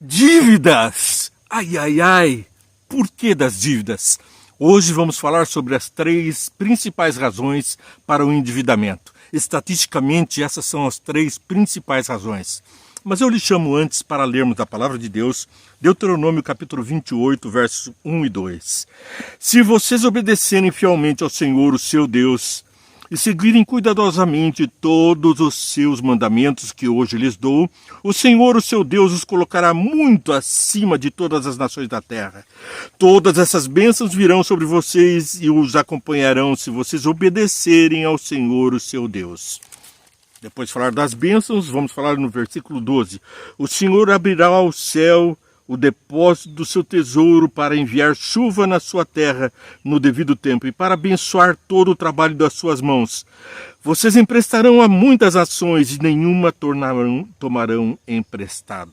Dívidas! Ai, ai, ai! Por que das dívidas? Hoje vamos falar sobre as 3 principais razões para o endividamento. Estatisticamente, essas são as 3 principais razões. Mas eu lhe chamo antes para lermos a palavra de Deus, Deuteronômio capítulo 28, versos 1 e 2. Se vocês obedecerem fielmente ao Senhor, o seu Deus, e seguirem cuidadosamente todos os seus mandamentos que hoje lhes dou, o Senhor, o seu Deus, os colocará muito acima de todas as nações da terra. Todas essas bênçãos virão sobre vocês e os acompanharão se vocês obedecerem ao Senhor, o seu Deus. Depois de falar das bênçãos, vamos falar no versículo 12. O Senhor abrirá ao céu o depósito do seu tesouro para enviar chuva na sua terra no devido tempo e para abençoar todo o trabalho das suas mãos. Vocês emprestarão a muitas nações e nenhuma tomarão emprestado.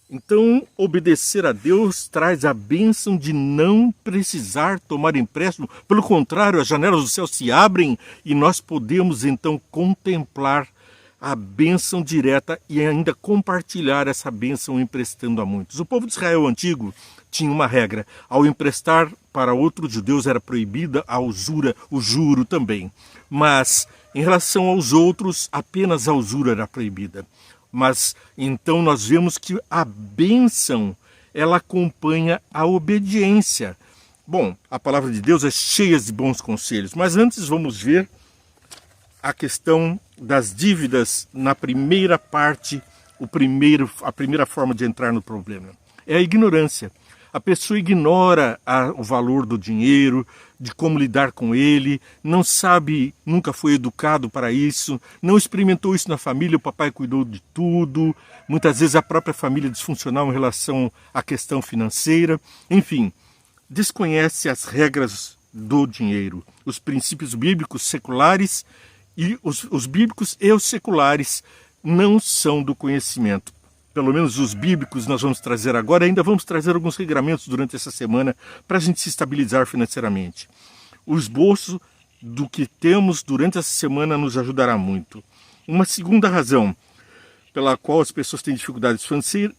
Então, obedecer a Deus traz a bênção de não precisar tomar empréstimo. Pelo contrário, as janelas do céu se abrem e nós podemos então contemplar a bênção direta e ainda compartilhar essa bênção emprestando a muitos. O povo de Israel antigo tinha uma regra: ao emprestar para outros judeus era proibida a usura, o juro também. Mas em relação aos outros, apenas a usura era proibida. Mas então nós vemos que a bênção, ela acompanha a obediência. Bom, a palavra de Deus é cheia de bons conselhos, mas antes vamos ver a questão das dívidas na primeira parte, a primeira forma de entrar no problema. É a ignorância. A pessoa ignora o valor do dinheiro, de como lidar com ele, não sabe, nunca foi educado para isso, não experimentou isso na família, o papai cuidou de tudo, muitas vezes a própria família disfuncional em relação à questão financeira, enfim, desconhece as regras do dinheiro, os princípios bíblicos seculares. E os bíblicos e os seculares não são do conhecimento. Pelo menos os bíblicos nós vamos trazer agora. Ainda vamos trazer alguns regramentos durante essa semana para a gente se estabilizar financeiramente. O esboço do que temos durante essa semana nos ajudará muito. Uma segunda razão pela qual as pessoas têm dificuldades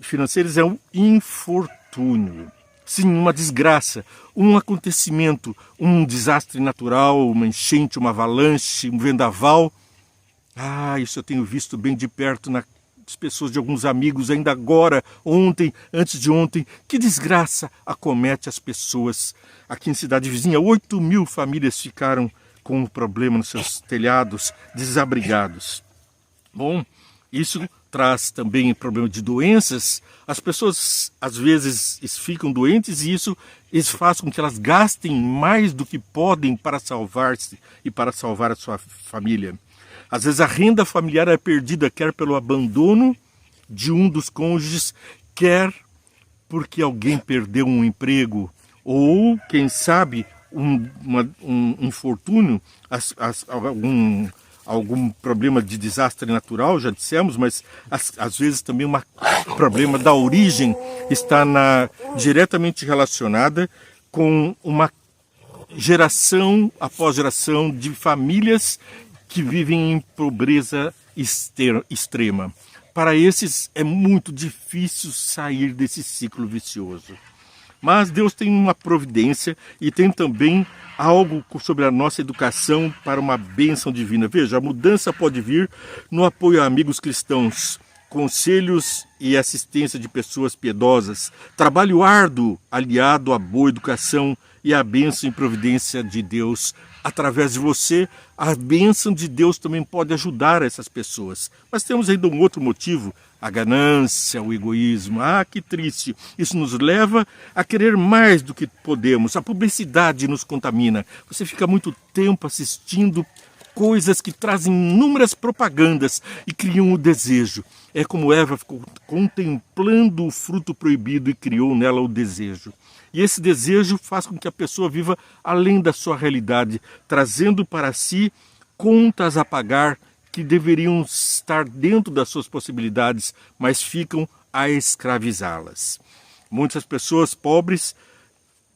financeiras é o infortúnio. Sim, uma desgraça, um acontecimento, um desastre natural, uma enchente, uma avalanche, um vendaval. Isso eu tenho visto bem de perto nas pessoas de alguns amigos, ainda agora, ontem, antes de ontem. Que desgraça acomete as pessoas. Aqui em cidade vizinha, 8.000 famílias ficaram com um problema nos seus telhados, desabrigados. Bom, isso traz também problema de doenças. As pessoas às vezes ficam doentes e isso faz com que elas gastem mais do que podem para salvar-se e para salvar a sua família. Às vezes a renda familiar é perdida, quer pelo abandono de um dos cônjuges, quer porque alguém perdeu um emprego ou, quem sabe, um infortúnio, algum problema de desastre natural, já dissemos, mas às vezes também um problema da origem está diretamente relacionada com uma geração após geração de famílias que vivem em pobreza extrema. Para esses é muito difícil sair desse ciclo vicioso. Mas Deus tem uma providência e tem também algo sobre a nossa educação para uma bênção divina. Veja, a mudança pode vir no apoio a amigos cristãos, conselhos e assistência de pessoas piedosas, trabalho árduo aliado à boa educação e à bênção e providência de Deus. Através de você, a bênção de Deus também pode ajudar essas pessoas. Mas temos ainda um outro motivo: a ganância, o egoísmo. Que triste! Isso nos leva a querer mais do que podemos. A publicidade nos contamina. Você fica muito tempo assistindo coisas que trazem inúmeras propagandas e criam o desejo. É como Eva ficou contemplando o fruto proibido e criou nela o desejo. E esse desejo faz com que a pessoa viva além da sua realidade, trazendo para si contas a pagar que deveriam estar dentro das suas possibilidades, mas ficam a escravizá-las. Muitas pessoas pobres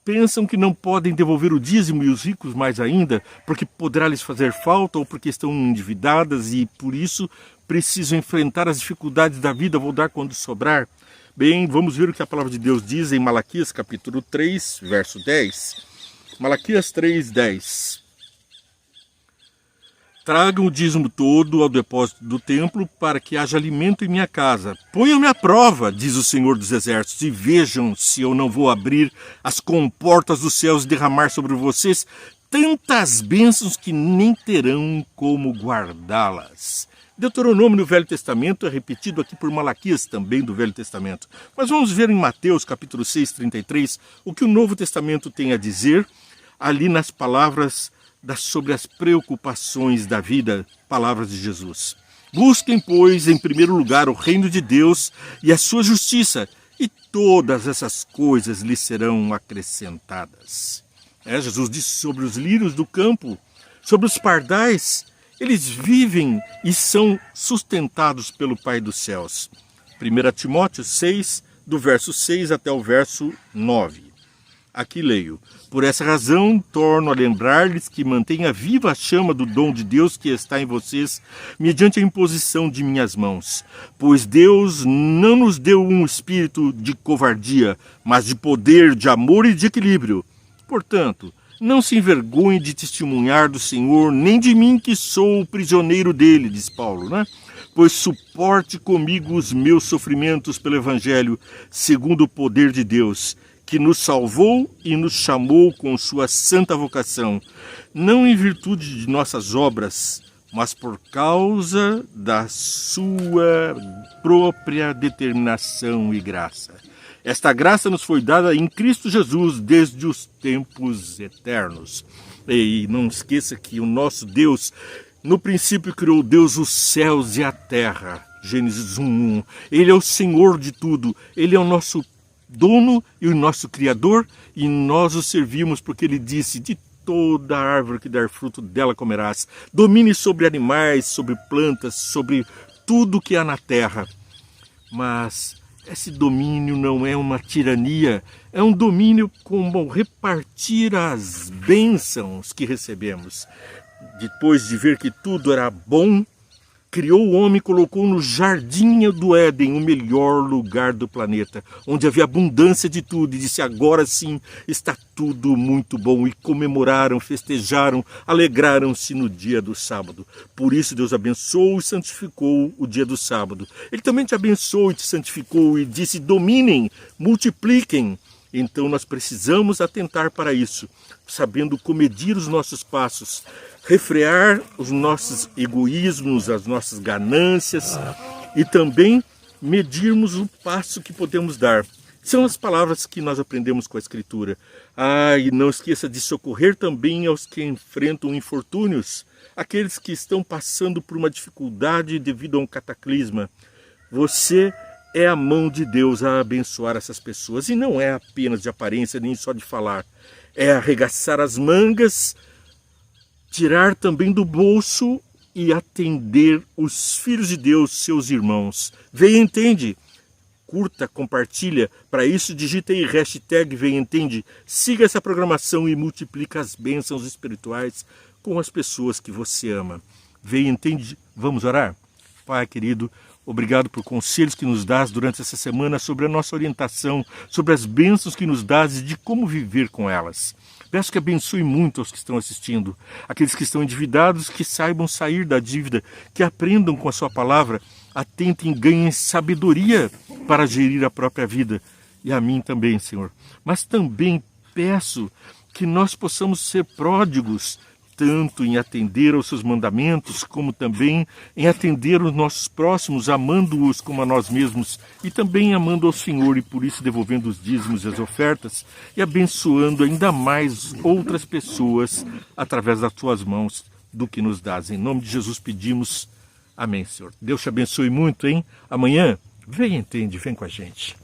pensam que não podem devolver o dízimo e os ricos mais ainda, porque poderá lhes fazer falta ou porque estão endividadas e por isso precisam enfrentar as dificuldades da vida, vou dar quando sobrar. Bem, vamos ver o que a palavra de Deus diz em Malaquias capítulo 3, verso 10. Malaquias 3, 10. Tragam o dízimo todo ao depósito do templo, para que haja alimento em minha casa. Ponham-me à prova, diz o Senhor dos Exércitos, e vejam se eu não vou abrir as comportas dos céus e derramar sobre vocês tantas bênçãos que nem terão como guardá-las. Deuteronômio no Velho Testamento é repetido aqui por Malaquias, também do Velho Testamento. Mas vamos ver em Mateus capítulo 6, 33, o que o Novo Testamento tem a dizer ali nas palavras sobre as preocupações da vida, palavras de Jesus. Busquem, pois, em primeiro lugar o reino de Deus e a sua justiça, e todas essas coisas lhe serão acrescentadas. Jesus disse sobre os lírios do campo, sobre os pardais, eles vivem e são sustentados pelo Pai dos céus. 1 Timóteo 6, do verso 6 até o verso 9. Aqui leio: por essa razão, torno a lembrar-lhes que mantenha viva a chama do dom de Deus que está em vocês, mediante a imposição de minhas mãos. Pois Deus não nos deu um espírito de covardia, mas de poder, de amor e de equilíbrio. Portanto, não se envergonhe de testemunhar do Senhor, nem de mim que sou o prisioneiro dele, diz Paulo, né? Pois suporte comigo os meus sofrimentos pelo Evangelho, segundo o poder de Deus, que nos salvou e nos chamou com sua santa vocação, não em virtude de nossas obras, mas por causa da sua própria determinação e graça. Esta graça nos foi dada em Cristo Jesus desde os tempos eternos. E não esqueça que o nosso Deus, no princípio criou Deus os céus e a terra. Gênesis 1:1. Ele é o Senhor de tudo. Ele é o nosso dono e o nosso Criador, e nós o servimos porque ele disse: de toda árvore que der fruto dela comerás. Domine sobre animais, sobre plantas, sobre tudo que há na terra. Mas esse domínio não é uma tirania, é um domínio como repartir as bênçãos que recebemos. Depois de ver que tudo era bom, criou o homem e colocou no jardim do Éden, o melhor lugar do planeta, onde havia abundância de tudo, e disse: agora sim está tudo muito bom. E comemoraram, festejaram, alegraram-se no dia do sábado. Por isso Deus abençoou e santificou o dia do sábado. Ele também te abençoou e te santificou e disse: dominem, multipliquem. Então nós precisamos atentar para isso, sabendo comedir os nossos passos, refrear os nossos egoísmos, as nossas ganâncias e também medirmos o passo que podemos dar. São as palavras que nós aprendemos com a Escritura. E não esqueça de socorrer também aos que enfrentam infortúnios, aqueles que estão passando por uma dificuldade devido a um cataclisma. Você é a mão de Deus a abençoar essas pessoas, e não é apenas de aparência, nem só de falar. É arregaçar as mangas, tirar também do bolso e atender os filhos de Deus, seus irmãos. Vê e entende. Curta, compartilha. Para isso, digita aí hashtag Vê e Entende. Siga essa programação e multiplica as bênçãos espirituais com as pessoas que você ama. Vê e Entende. Vamos orar? Pai querido, obrigado por conselhos que nos dás durante essa semana sobre a nossa orientação, sobre as bênçãos que nos dás e de como viver com elas. Peço que abençoe muito aos que estão assistindo, aqueles que estão endividados, que saibam sair da dívida, que aprendam com a sua palavra, atentem e ganhem sabedoria para gerir a própria vida. E a mim também, Senhor. Mas também peço que nós possamos ser pródigos, tanto em atender aos seus mandamentos, como também em atender os nossos próximos, amando-os como a nós mesmos, e também amando ao Senhor, e por isso devolvendo os dízimos e as ofertas, e abençoando ainda mais outras pessoas através das tuas mãos do que nos dás. Em nome de Jesus pedimos. Amém, Senhor. Deus te abençoe muito, hein? Amanhã, vem e entende, vem com a gente.